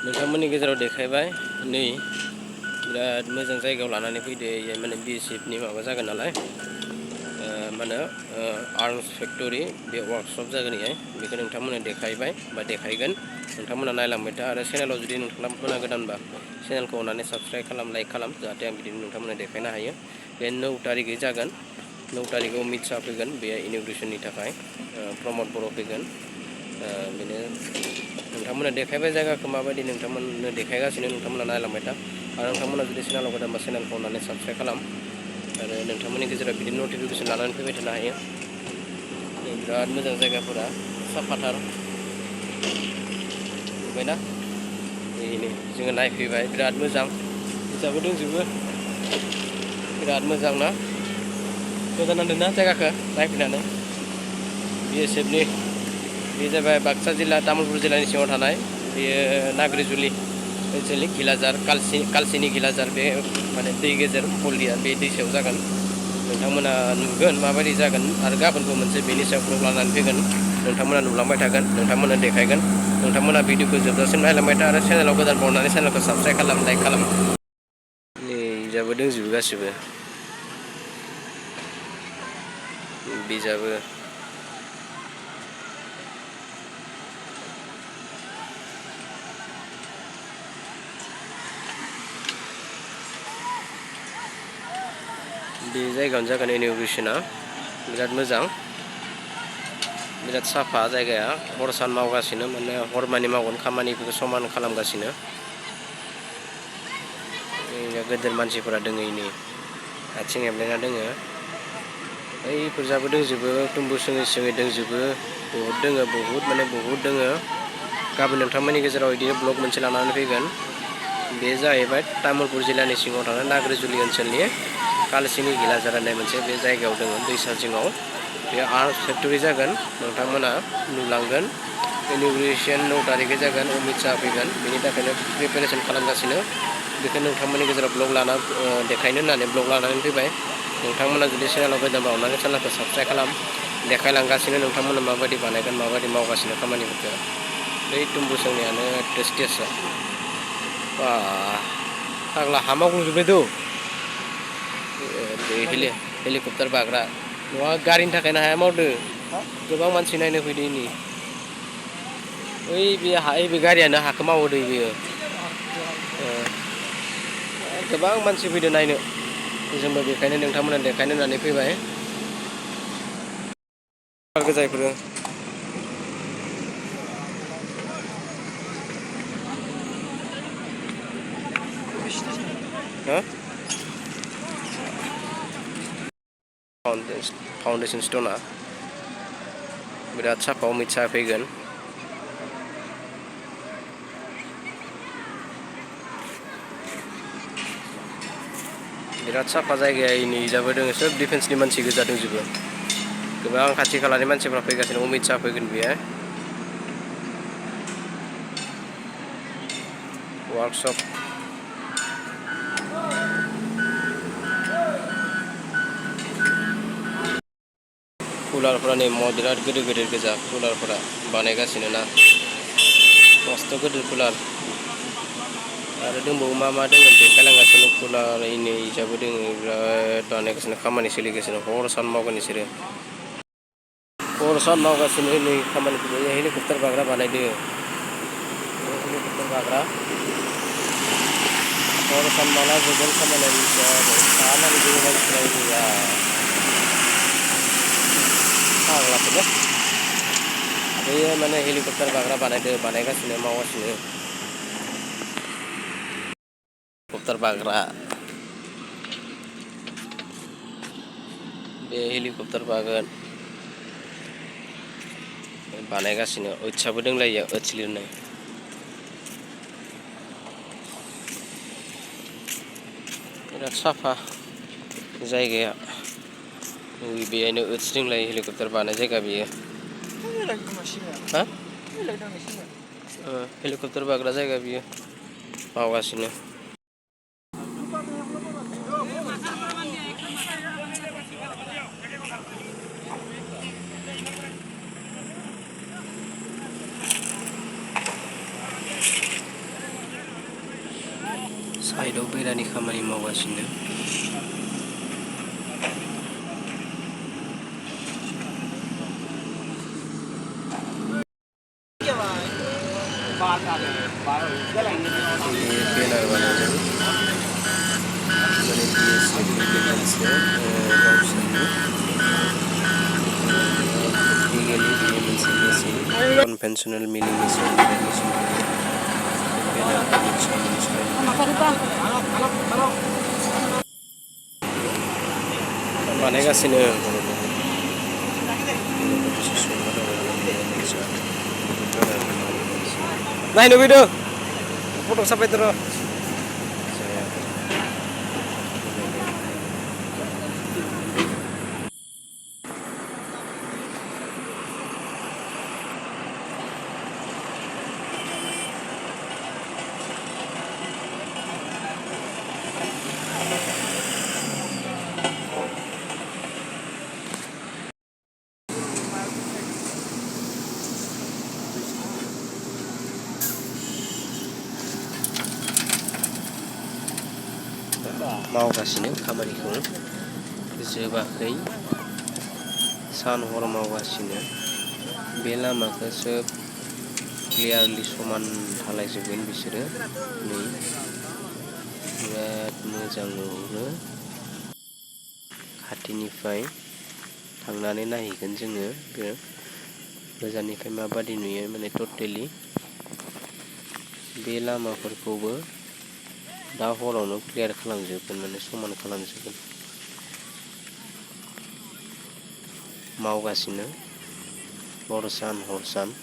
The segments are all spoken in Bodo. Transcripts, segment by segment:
नोंथांमोननि गेजेराव देखायबाय नै बिराद मोजां जायगायाव लानानै फैदो माने BSFनि माबा जागोन नालाय मा होनो आर्म्स फेक्टरि बे वार्कशप जागोन इहाय बेखौ नोंथांमोननो देखायबाय बा देखायगोन नोंथांमोना नायलांबाय था आरो चेनेलाव जुदि नोंथांमोना गोदानबा चेनेलखौ अननानै साबस्क्राइब खालाम लाइक खालाम जाहाथे आं बिदिनो नोंथांमोननो देखायनो हायो बे 9 तारिखै जागोन 9 तारिखआव अमित शाह फैगोन बे इन'ग्रेसननि थाखाय प्रमद बर' फैगोन बेनो नोंथांमोना देखायबाय जायगाखौ माबायदि नोंथांमोननो देखायगासिनो नोंथांमोना नायलांबाय था आरो नोंथांमोना जुदि चेनेलाव गोदानबा चेनेलखौ अननानै साबस्क्राइब खालाम आरो नोंथांमोननि गेजेराव बिदिनो नटिफिकेसन लानानै फैबाय थानो हायो बिराद मोजां जायगाफोरा साफाथार नुबायना बेनो जोङो नायफैबाय बिराद मोजां बिजाबो दंजोबो बिराद मोजां ना मोजां नांदोंना जायगाखौ नायफैनानै BSFनि बे जाबाय बाक्सा जिल्ला तामुलपुर जिल्लानि सिङाव थानाय बेयो नाग्रिजुलि ओनसोलनि घिलाजार कालसिनि घिलाजार बे माने दै गेजेर पल्डिया बे दैसायाव जागोन नोंथांमोना नुगोन माबायदि जागोन आरो गाबोनबो मोनसे बेनि सायाव ब्लग लानानै फैगोन नोंथांमोना नुलांबाय थागोन नोंथांमोना देखायगोन नोंथांमोना भिडिअखौ जोबजासिम नायलांबाय था आरो चेनेलाव गोदान बावनानै चेनेलखौ साबस्क्राइब खालाम लाइक खालाम नै बिजाबो दंजोबो गासिबो बिजाबो बे जायगायावनो जागोन इन'ग्रेसना बिराद मोजां बिराद साफा जायगाया हर सान मावगासिनो माने हरमानि मावगोन खामानिफोरखौ समान खालामगासिनो गेदेर मानसिफोरा दोङो इनि आथिं हेबलायना दोङो बैफोरजाबो दंजोबो तुम्बु सोङै सोङै दंजोबो बहुद दोङो बहुद माने बहुद दोङो गाबोन नोंथांमोननि गेजेराव बिदिनो ब्लग मोनसे लानानै फैगोन बे जाहैबाय तामुलपुर जिल्लानि सिङाव थानाय नाग्रिजुलि ओनसोलनि कालसिनि घिलाजार होननाय मोनसे बे जायगायाव दङ दैसा जिङाव बे आर्म्स फेक्टरि जागोन नोंथांमोना नुलांगोन इन'ग्रेसन 9 तारिखै जागोन अमित शाह फैगोन बेनि थाखायनो प्रिपेरेसन खालामगासिनो बेखौ नोंथांमोननि गेजेराव ब्लग लाना देखायनो होननानै ब्लग लानानै फैबाय नोंथांमोना जुदि चेनेलाव गोदान बावनानै चेनेलखौ साबस्क्राइब खालाम देखायलांगासिनो नोंथांमोना माबायदि बानायगोन माबायदि मावगासिनो खामानिफोरखौ बै तुम्बु सोंनायानो टेस्टियासो बा फाग्ला हा मावग्लुंजोब्बायथ' हेलिकप्टार बाग्रा नङा गारिनि थाखायनो हाया मावदो गोबां मानसि नायनो फैदो नै ओइ बे गारियानो हाखौ मावदो बेयो गोबां मानसि फैदो नायनो जोंबो बेखायनो नोंथांमोना देखायनो होननानै फैबाय गोजायफोर फाउन्डेसन स्ट'ना बिराद साफा अमित शाह फैगोन बिराद साफा जायगाया इनिजाबो दङ सोब डिफेन्सनि मानसि गोजा दंजोबो गोबां खाथि खालानि मानसिफ्रा फैगासिनो अमित शाह फैगोन बेयो वार्कशप कुलारफोरा नै बिराद गिदिर गिदिर गोजा कुलारफोरा बानायगासिनो ना मस्थ' गिदिर कुलार आरो दंबावो मा मा दङ देखायलांगासिनो कुलार इनै इजाबो दङ बिराद बानायगासिनो खामानि सोलिगासिनो हर सान मावगोन बिसोरो हर सान मावगासिनो नै खामानिफोरखौ हेलिकप्टार बाग्रा बानायदो हेलिकप्टार बाग्रा हर सान मावना जोबगोन खामानिया खानानै जोङो मानसिफ्रा गैया फाग्लासोलै बेयो माने हेलिकप्टार बाग्रा बानायगासिनो मावगासिनो हेलिकप्टार बाग्रा बे हेलिकप्टार बागोन बानायगासिनो ओइटसाबो दंलायो ओइटस लिरनाय बिराद साफा जायगाया बेहायनो ओइटस दंलायो हेलिकप्टार बानाय जायगा बेयो हेलिकप्टार बाग्रा जायगा बियो मावगासिनो साइडआव बेरानि खामानि मावगासिनो बेनार बानायदों माने BSFनि मोनसे गावसोरनि लिगेलि बेयो मोनसे मेसिन कनभेनसनेल मिलिं मेसिन बे मेसिनखौ बेनारखौ बानायगासिनो नायनो फैदो फट' साफायदो र' मावगासिनो खामानिखौ जोबाखै सान हर मावगासिनो बे लामाखौ सोब क्लियारलि समान ढालायजोबगोन बिसोरो नै बिराद मोजां नुहुरो खाथिनिफ्राय थांनानै नायहैगोन जोङो गोजाननिफ्राय माबादि नुयो माने टटेलि बे लामाफोरखौबो दा हरावनो क्लियार खालामजोबगोन माने समान खालामजोबगोन मावगासिनो हर सान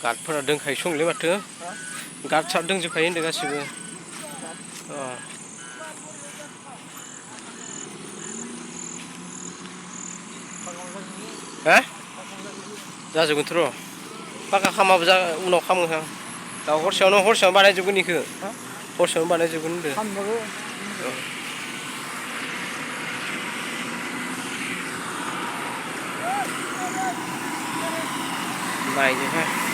गार्डफोरा दंखायो संलै माथो गार्ड सार्ट दंजोबखायो होनदों गासिबो हा जाजोबगोनथ' र' पाका खामाबो उनाव खामो दा हरसेयावनो बानायजोबगोन इखो हरसेयावनो बानायजोबगोन होनदों नायजोबबाय